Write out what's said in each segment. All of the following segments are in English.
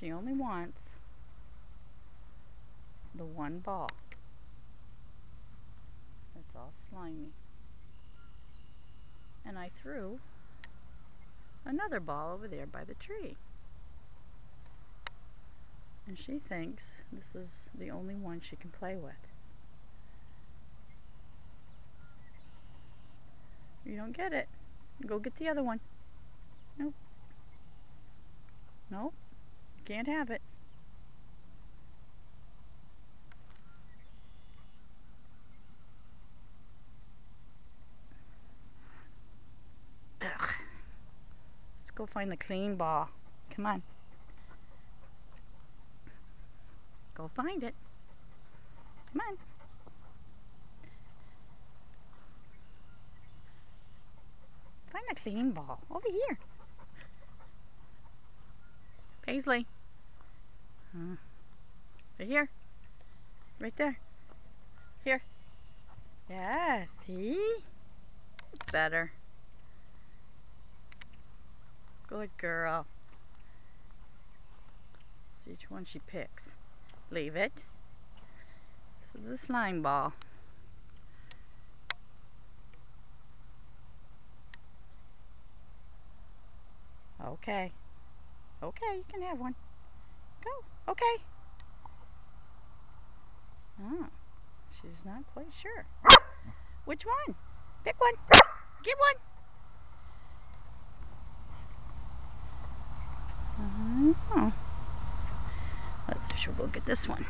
She only wants the one ball. It's all slimy. And I threw another ball over there by the tree. And she thinks this is the only one she can play with. You don't get it. Go get the other one. Nope. Nope. Can't have it. Ugh. Let's go find the clean ball. Come on. Go find it. Come on. Find a clean ball. Over here. Paisley. Right here. Right there. Here. Yeah, see? Better. Good girl. See which one she picks. Leave it. This is the slime ball. Okay. Okay, you can have one. Go. Okay. Oh, she's not quite sure. Which one? Pick one. Get one. Oh. Let's see, we'll get this one.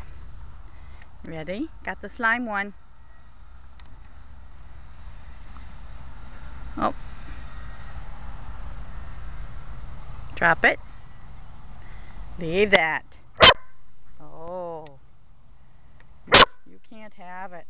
Ready? Got the slime one. Oh. Drop it. Leave that. Oh. You can't have it.